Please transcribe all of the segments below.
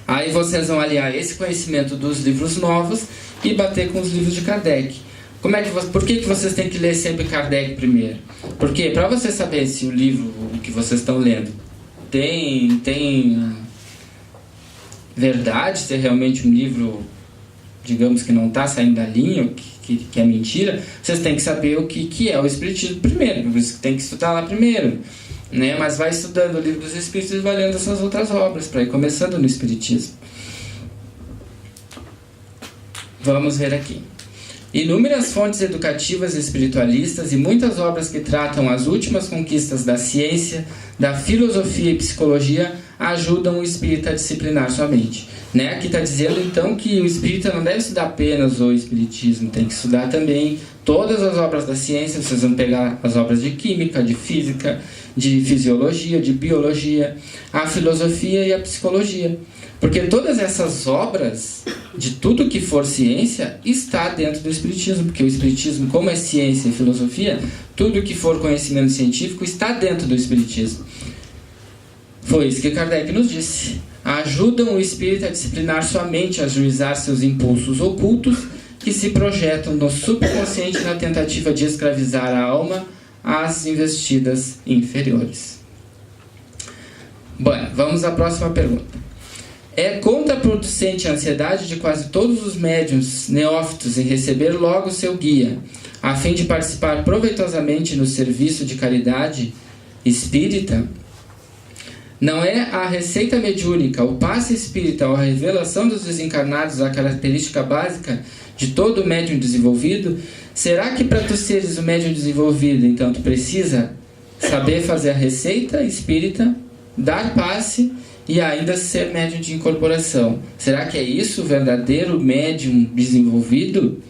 Aí vocês vão aliar esse conhecimento dos livros novos e bater com os livros de Kardec. Por que vocês têm que ler sempre Kardec primeiro? Porque para você saber se o livro que vocês estão lendo tem verdade, se é realmente um livro, digamos, que não está saindo da linha, que é mentira, vocês têm que saber o que é o Espiritismo primeiro, por isso que tem que estudar lá primeiro, né? Mas vai estudando o Livro dos Espíritos e vai lendo essas outras obras, para ir começando no Espiritismo. Vamos ver aqui. Inúmeras fontes educativas espiritualistas e muitas obras que tratam as últimas conquistas da ciência, da filosofia e psicologia ajudam o espírita a disciplinar sua mente. Né? Aqui está dizendo então que o espírita não deve estudar apenas o espiritismo, tem que estudar também todas as obras da ciência. Vocês vão pegar as obras de química, de física, de fisiologia, de biologia, a filosofia e a psicologia. Porque todas essas obras, de tudo que for ciência, está dentro do Espiritismo. Porque o Espiritismo, como é ciência e filosofia, tudo que for conhecimento científico está dentro do Espiritismo. Foi isso que Kardec nos disse. Ajudam o espírito a disciplinar sua mente, a ajuizar seus impulsos ocultos que se projetam no subconsciente na tentativa de escravizar a alma às investidas inferiores. Bom, vamos à próxima pergunta. É contraproducente a ansiedade de quase todos os médiuns neófitos em receber logo seu guia, a fim de participar proveitosamente no serviço de caridade espírita? Não é a receita mediúnica, o passe espírita ou a revelação dos desencarnados a característica básica de todo médium desenvolvido? Será que para tu seres o médium desenvolvido, então tu precisa saber fazer a receita espírita, dar passe e ainda ser médium de incorporação? Será que é isso o verdadeiro médium desenvolvido?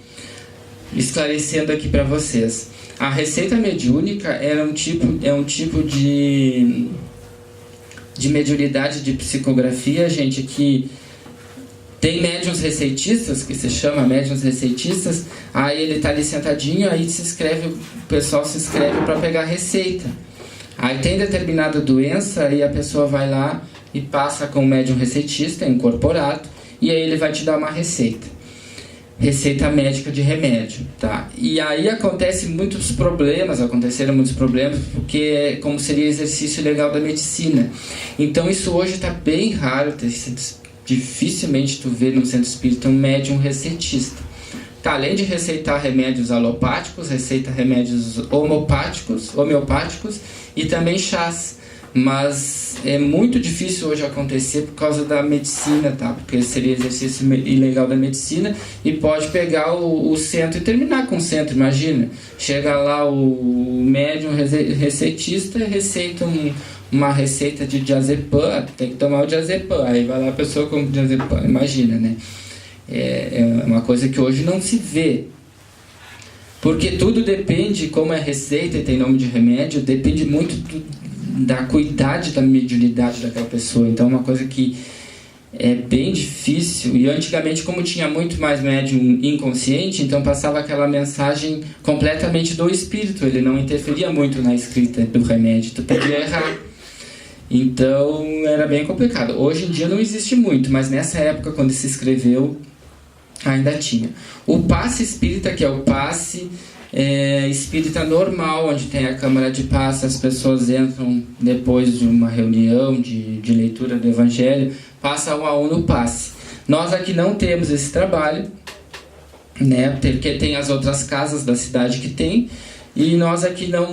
Esclarecendo aqui para vocês. A receita mediúnica é um tipo de mediunidade de psicografia, gente, que tem médiuns receitistas, que se chama médiuns receitistas. Aí ele está ali sentadinho, aí o pessoal se inscreve para pegar a receita. Aí tem determinada doença, aí a pessoa vai lá e passa com o médium receitista, incorporado, e aí ele vai te dar uma receita médica de remédio, tá? E aí aconteceram muitos problemas, porque é como seria exercício legal da medicina. Então isso hoje está bem raro, dificilmente tu vê no centro espírita um médium receitista. Tá, além de receitar remédios alopáticos, receita remédios homeopáticos e também chás. Mas é muito difícil hoje acontecer por causa da medicina, tá? Porque seria exercício ilegal da medicina e pode pegar o centro e terminar com o centro, imagina. Chega lá o médium receitista e receita uma receita de diazepam, tem que tomar o diazepam, aí vai lá a pessoa com o diazepam, imagina, né? É uma coisa que hoje não se vê. Porque tudo depende, como é receita e tem nome de remédio, depende muito da acuidade da mediunidade daquela pessoa. Então é uma coisa que é bem difícil. E antigamente, como tinha muito mais médium inconsciente, então passava aquela mensagem completamente do espírito, ele não interferia muito na escrita do remédio, tu podia errar. Então era bem complicado. Hoje em dia não existe muito, mas nessa época, quando se escreveu, ainda tinha. O passe espírita, que é o passe espírita normal, onde tem a câmara de passe, as pessoas entram depois de uma reunião de leitura do Evangelho, passa um a um no passe. Nós aqui não temos esse trabalho, né, porque tem as outras casas da cidade que tem, e nós aqui não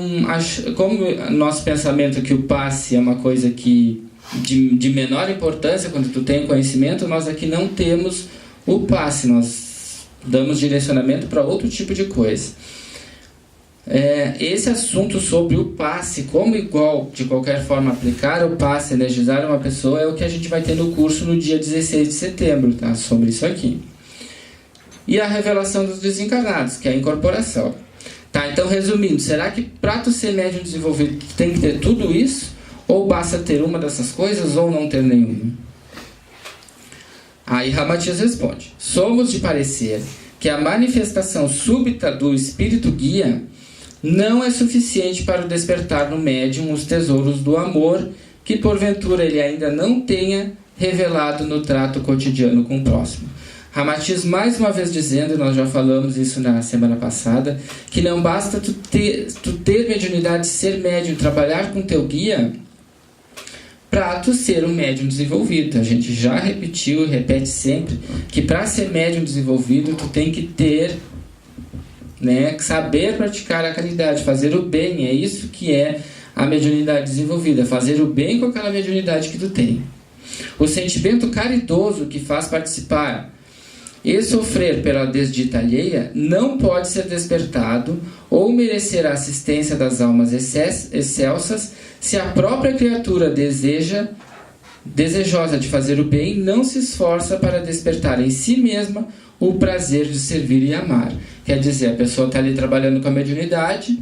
como nosso pensamento é que o passe é uma coisa que de menor importância quando tu tem conhecimento, nós aqui não temos o passe, nós damos direcionamento para outro tipo de coisa. Esse assunto sobre o passe, como igual de qualquer forma aplicar o passe, energizar uma pessoa, é o que a gente vai ter no curso no dia 16 de setembro, tá? Sobre isso aqui. E a revelação dos desencarnados, que é a incorporação. Tá, então resumindo, será que para tu ser médium desenvolvido tu tem que ter tudo isso? Ou basta ter uma dessas coisas ou não ter nenhuma? Aí Ramatias responde: somos de parecer que a manifestação súbita do espírito guia não é suficiente para despertar no médium os tesouros do amor que porventura ele ainda não tenha revelado no trato cotidiano com o próximo. Ramatiz mais uma vez dizendo, nós já falamos isso na semana passada, que não basta tu ter mediunidade, ser médium, trabalhar com teu guia, para tu ser um médium desenvolvido. A gente já repetiu e repete sempre que para ser médium desenvolvido tu tem que ter, né, saber praticar a caridade, fazer o bem. É isso que é a mediunidade desenvolvida, fazer o bem com aquela mediunidade que tu tem. O sentimento caridoso que faz participar e sofrer pela desdita alheia não pode ser despertado ou merecer a assistência das almas excelsas se a própria criatura desejosa de fazer o bem não se esforça para despertar em si mesma o prazer de servir e amar. Quer dizer, a pessoa está ali trabalhando com a mediunidade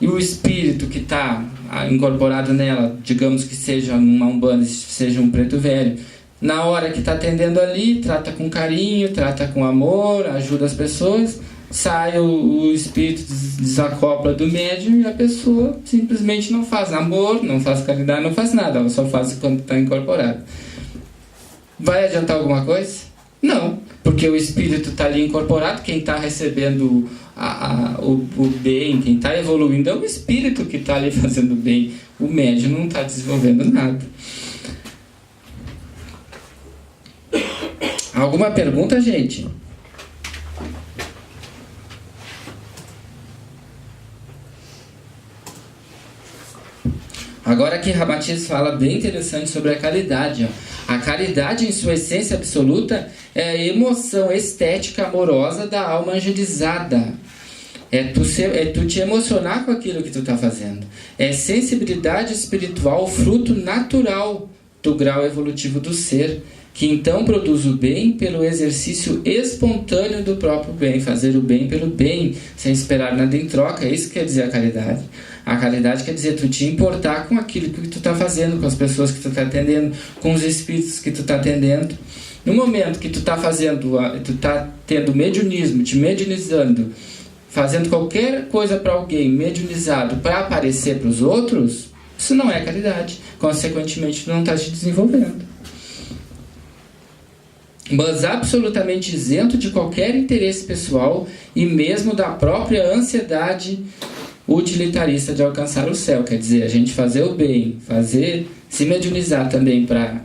e o espírito que está incorporado nela, digamos que seja uma umbanda, seja um preto velho, na hora que está atendendo ali, trata com carinho, trata com amor, ajuda as pessoas, sai o espírito, desacopla do médium e a pessoa simplesmente não faz amor, não faz caridade, não faz nada, ela só faz quando está incorporado. Vai adiantar alguma coisa? Não, porque o espírito está ali incorporado, quem está recebendo o bem, quem está evoluindo é o espírito que está ali fazendo bem, o médium não está desenvolvendo nada. Alguma pergunta, gente? Agora aqui Ramatiz fala bem interessante sobre a caridade. Ó. A caridade, em sua essência absoluta, é a emoção estética amorosa da alma angelizada. É tu te emocionar com aquilo que tu está fazendo. É sensibilidade espiritual, fruto natural do grau evolutivo do ser, que então produz o bem pelo exercício espontâneo do próprio bem, fazer o bem pelo bem, sem esperar nada em troca. É isso que quer dizer a caridade. A caridade quer dizer tu te importar com aquilo que tu está fazendo, com as pessoas que tu está atendendo, com os espíritos que tu está atendendo. No momento que tu está tendo mediunismo, te mediunizando, fazendo qualquer coisa para alguém, mediunizado, para aparecer para os outros, isso não é caridade. Consequentemente, tu não está te desenvolvendo. Mas absolutamente isento de qualquer interesse pessoal e mesmo da própria ansiedade utilitarista de alcançar o céu. Quer dizer, a gente fazer o bem, se mediunizar também para,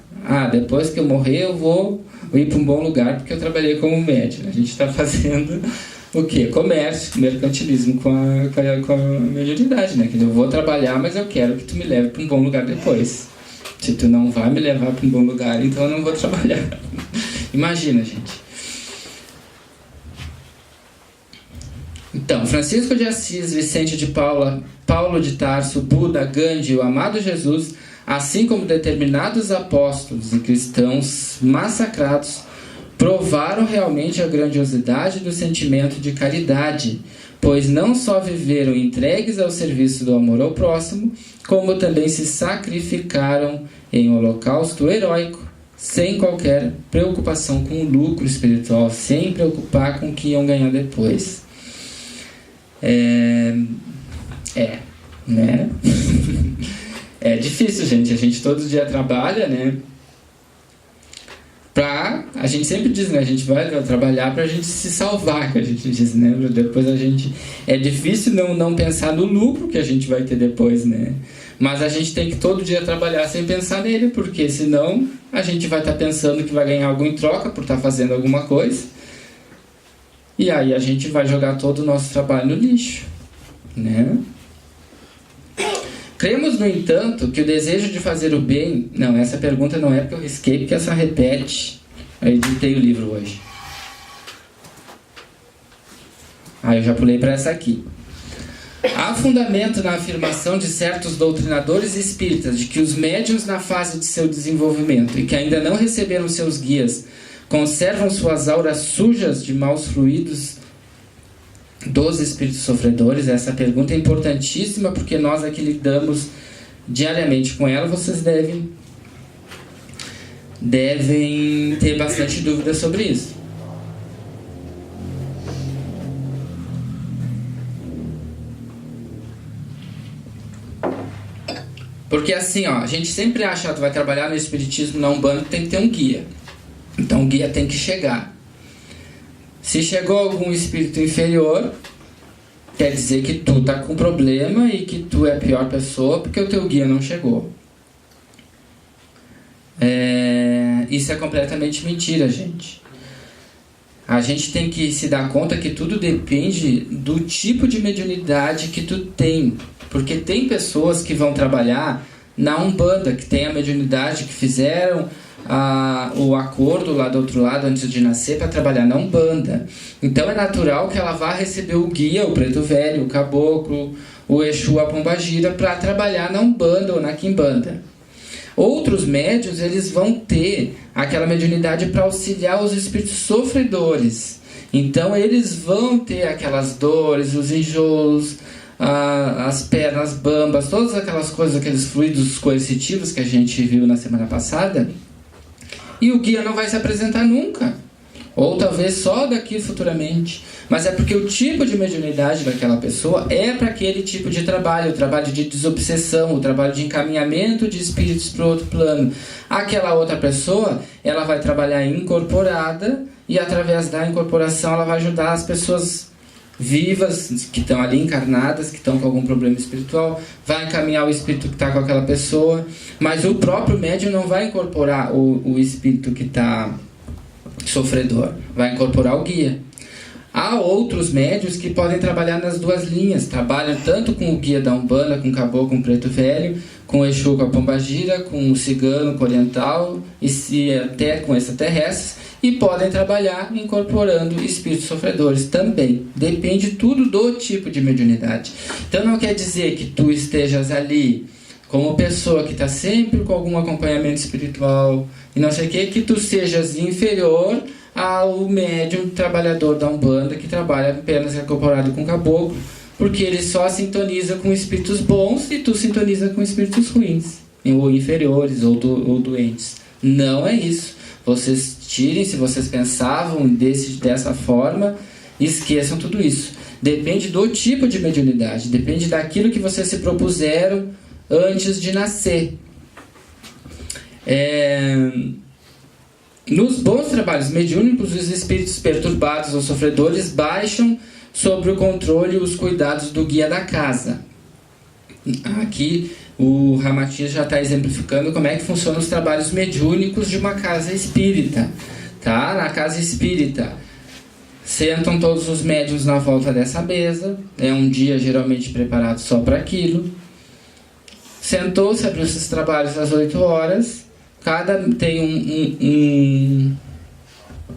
depois que eu morrer eu vou ir para um bom lugar porque eu trabalhei como médium. A gente está fazendo o quê? Comércio, mercantilismo com a mediunidade, né? Que eu vou trabalhar, mas eu quero que tu me leve para um bom lugar depois. Se tu não vai me levar para um bom lugar, então eu não vou trabalhar. Imagina, gente. Então, Francisco de Assis, Vicente de Paula, Paulo de Tarso, Buda, Gandhi, o amado Jesus, assim como determinados apóstolos e cristãos massacrados, provaram realmente a grandiosidade do sentimento de caridade, pois não só viveram entregues ao serviço do amor ao próximo, como também se sacrificaram em holocausto heróico, sem qualquer preocupação com o lucro espiritual, sem preocupar com o que iam ganhar depois. Né? É difícil, gente. A gente todo dia trabalha, né? A gente sempre diz, né? A gente vai trabalhar pra gente se salvar, que a gente diz, né? Depois é difícil não pensar no lucro que a gente vai ter depois, né? Mas a gente tem que todo dia trabalhar sem pensar nele, porque senão a gente vai estar pensando que vai ganhar algo em troca por estar fazendo alguma coisa. E aí a gente vai jogar todo o nosso trabalho no lixo, né? Cremos, no entanto, que o desejo de fazer o bem... Não, essa pergunta não é porque eu risquei, porque essa repete. Eu editei o livro hoje. Eu já pulei para essa aqui. Há fundamento na afirmação de certos doutrinadores espíritas de que os médiuns na fase de seu desenvolvimento e que ainda não receberam seus guias conservam suas auras sujas de maus fluidos dos espíritos sofredores. Essa pergunta é importantíssima porque nós aqui lidamos diariamente com ela. Vocês devem ter bastante dúvida sobre isso. Porque assim, ó, a gente sempre acha que tu vai trabalhar no espiritismo, na Umbanda, tem que ter um guia. Então o guia tem que chegar. Se chegou algum espírito inferior, quer dizer que tu tá com problema e que tu é a pior pessoa porque o teu guia não chegou. Isso é completamente mentira, gente. A gente tem que se dar conta que tudo depende do tipo de mediunidade que tu tem. Porque tem pessoas que vão trabalhar na Umbanda, que tem a mediunidade, que fizeram o acordo lá do outro lado antes de nascer para trabalhar na Umbanda. Então é natural que ela vá receber o guia, o preto velho, o caboclo, o Exu, a pombagira, para trabalhar na Umbanda ou na Quimbanda. Outros médiuns, eles vão ter aquela mediunidade para auxiliar os espíritos sofredores. Então eles vão ter aquelas dores, os enjoos, as pernas bambas, todas aquelas coisas, aqueles fluidos coercitivos que a gente viu na semana passada. E o guia não vai se apresentar nunca. Ou talvez só daqui futuramente. Mas é porque o tipo de mediunidade daquela pessoa é para aquele tipo de trabalho. O trabalho de desobsessão, o trabalho de encaminhamento de espíritos para o outro plano. Aquela outra pessoa, ela vai trabalhar incorporada. E através da incorporação ela vai ajudar as pessoas vivas, que estão ali encarnadas, que estão com algum problema espiritual, vai encaminhar o espírito que está com aquela pessoa, mas o próprio médium não vai incorporar o espírito que está sofredor, vai incorporar o guia. Há outros médiuns que podem trabalhar nas duas linhas, trabalham tanto com o guia da Umbanda, com o caboclo, com o preto velho, com o Exu, com a pombagira, com o cigano, com o oriental, e até com extraterrestres, e podem trabalhar incorporando espíritos sofredores também. Depende tudo do tipo de mediunidade. Então não quer dizer que tu estejas ali como pessoa que está sempre com algum acompanhamento espiritual e não sei o que tu sejas inferior ao médium trabalhador da Umbanda que trabalha apenas incorporado com caboclo, porque ele só sintoniza com espíritos bons e tu sintoniza com espíritos ruins, ou inferiores, ou doentes. Não é isso. Vocês tirem, se vocês pensavam dessa forma, esqueçam tudo isso. Depende do tipo de mediunidade, depende daquilo que vocês se propuseram antes de nascer. Nos bons trabalhos mediúnicos, os espíritos perturbados ou sofredores baixam sobre o controle e os cuidados do guia da casa. Aqui o Ramatias já está exemplificando como é que funcionam os trabalhos mediúnicos de uma casa espírita. Tá? Na casa espírita, sentam todos os médiuns na volta dessa mesa, é um dia geralmente preparado só para aquilo. Sentou-se, abriu esses trabalhos às 8 horas, cada tem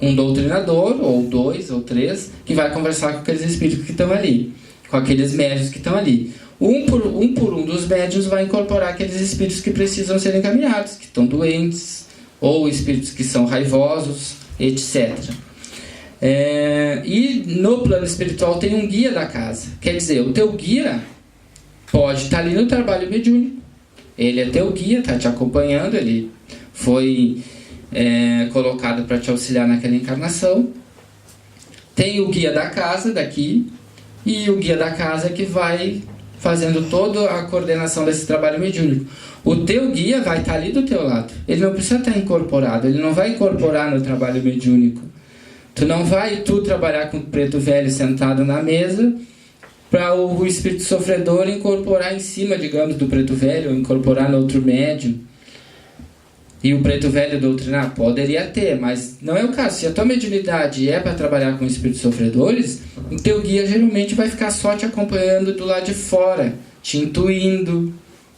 um doutrinador, ou 2 ou 3, que vai conversar com aqueles espíritos que estão ali, com aqueles médiuns que estão ali. Um por um dos médiuns vai incorporar aqueles espíritos que precisam ser encaminhados, que estão doentes, ou espíritos que são raivosos, etc. E no plano espiritual tem um guia da casa. Quer dizer, o teu guia pode estar ali no trabalho mediúnico. Ele é teu guia, está te acompanhando, ele foi colocado para te auxiliar naquela encarnação. Tem o guia da casa daqui, e o guia da casa que vai fazendo toda a coordenação desse trabalho mediúnico. O teu guia vai estar ali do teu lado. Ele não precisa estar incorporado, ele não vai incorporar no trabalho mediúnico. Tu não vai trabalhar com o preto velho sentado na mesa para o espírito sofredor incorporar em cima, digamos, do preto velho, ou incorporar no outro médium. E o preto velho doutrinar? Poderia ter, mas não é o caso. Se a tua mediunidade é para trabalhar com espíritos sofredores, o teu guia geralmente vai ficar só te acompanhando do lado de fora, te intuindo,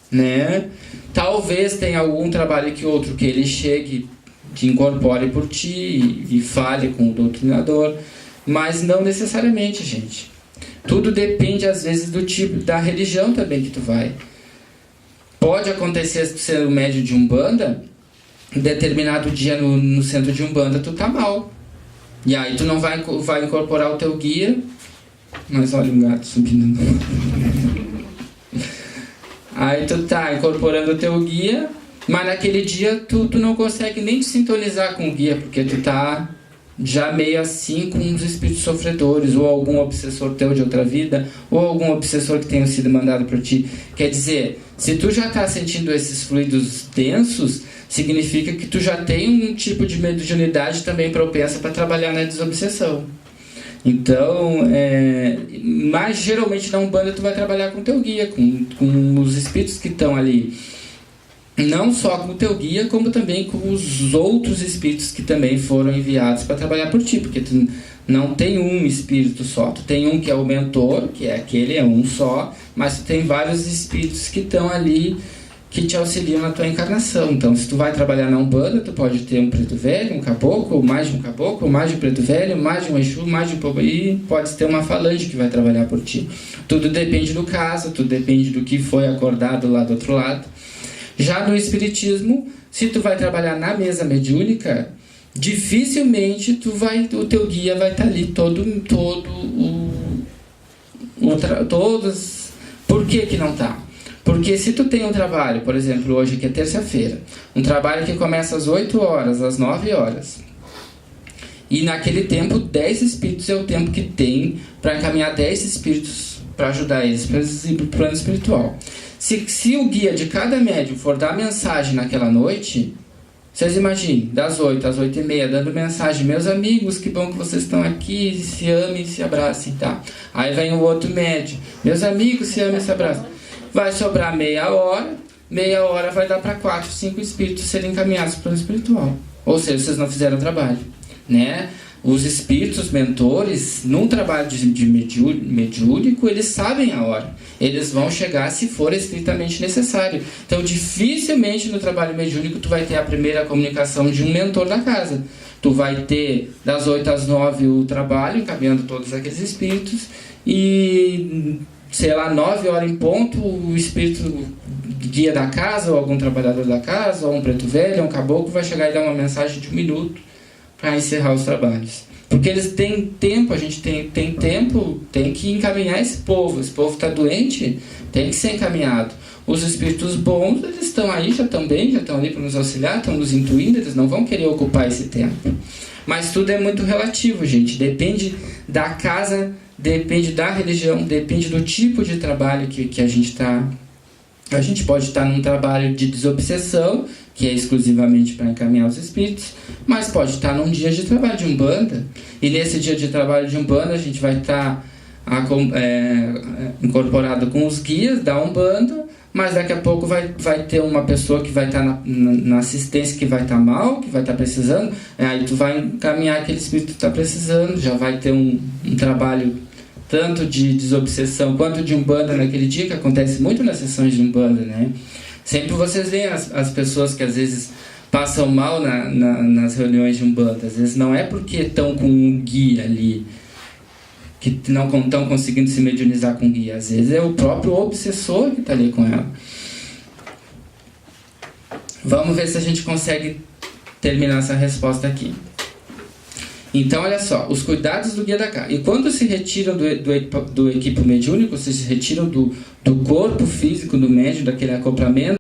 né? Talvez tenha algum trabalho que outro que ele chegue, te incorpore por ti e fale com o doutrinador, mas não necessariamente, gente. Tudo depende, às vezes, do tipo, da religião também que tu vai. Pode acontecer, se tu ser um médium de Umbanda, em determinado dia no centro de Umbanda tu tá mal. E aí tu não vai incorporar o teu guia. Mas olha um gato subindo. Aí tu tá incorporando o teu guia, mas naquele dia tu não consegue nem te sintonizar com o guia, porque tu tá já meio assim com os espíritos sofredores, ou algum obsessor teu de outra vida, ou algum obsessor que tenha sido mandado por ti. Quer dizer, se tu já está sentindo esses fluidos densos, significa que tu já tem um tipo de mediunidade também propensa para trabalhar na desobsessão. Então, mas geralmente na Umbanda tu vai trabalhar com teu guia, com os espíritos que estão ali. Não só com o teu guia, como também com os outros espíritos que também foram enviados para trabalhar por ti, porque tu não tem um espírito só, tu tem um que é o mentor, que é aquele, é um só, mas tu tem vários espíritos que estão ali, que te auxiliam na tua encarnação. Então, se tu vai trabalhar na Umbanda, tu pode ter um preto velho, um caboclo, mais de um caboclo, mais de um preto velho, mais de um Exu, mais de um povo, e pode ter uma falange que vai trabalhar por ti. Tudo depende do caso, tudo depende do que foi acordado lá do outro lado. Já no Espiritismo, se tu vai trabalhar na mesa mediúnica, dificilmente o teu guia vai estar ali todos. Por que não está? Porque se tu tem um trabalho, por exemplo, hoje que é terça-feira, um trabalho que começa às 8 horas, às 9 horas, e naquele tempo 10 espíritos é o tempo que tem para encaminhar 10 espíritos para ajudar eles para o plano espiritual. Se o guia de cada médium for dar mensagem naquela noite, vocês imaginem, das 8 às 8h30, dando mensagem: meus amigos, que bom que vocês estão aqui, se amem, se abracem, tá? Aí vem o outro médium: meus amigos, se amem, se abracem. Vai sobrar meia hora vai dar para 4, 5 espíritos serem encaminhados para o plano espiritual. Ou seja, vocês não fizeram o trabalho, né? Os espíritos mentores, num trabalho de mediúnico, eles sabem a hora. Eles vão chegar se for estritamente necessário. Então, dificilmente no trabalho mediúnico tu vai ter a primeira comunicação de um mentor da casa. Tu vai ter das 8 às 9 o trabalho, encaminhando todos aqueles espíritos, e, sei lá, 9 horas em ponto, o espírito guia da casa, ou algum trabalhador da casa, ou um preto velho, ou um caboclo, vai chegar e dar uma mensagem de 1 minuto para encerrar os trabalhos. Porque eles têm tempo, a gente tem tempo, tem que encaminhar esse povo está doente, tem que ser encaminhado. Os espíritos bons, eles estão aí, já estão bem, já estão ali para nos auxiliar, estão nos intuindo, eles não vão querer ocupar esse tempo. Mas tudo é muito relativo, gente, depende da casa, depende da religião, depende do tipo de trabalho que a gente está. A gente pode estar num trabalho de desobsessão, que é exclusivamente para encaminhar os espíritos, mas pode estar num dia de trabalho de Umbanda, e nesse dia de trabalho de Umbanda a gente vai estar incorporado com os guias da Umbanda, mas daqui a pouco vai ter uma pessoa que vai estar na assistência, que vai estar mal, que vai estar precisando, aí tu vai encaminhar aquele espírito que está precisando, já vai ter um trabalho tanto de desobsessão quanto de Umbanda naquele dia, que acontece muito nas sessões de Umbanda, né? Sempre vocês veem as pessoas que às vezes passam mal nas reuniões de Umbanda. Às vezes não é porque estão com um guia ali, que não estão conseguindo se mediunizar com guia. Às vezes é o próprio obsessor que está ali com ela. Vamos ver se a gente consegue terminar essa resposta aqui. Então, olha só, os cuidados do guia da casa. E quando se retiram do equipo mediúnico, se retiram do corpo físico do médium, daquele acoplamento,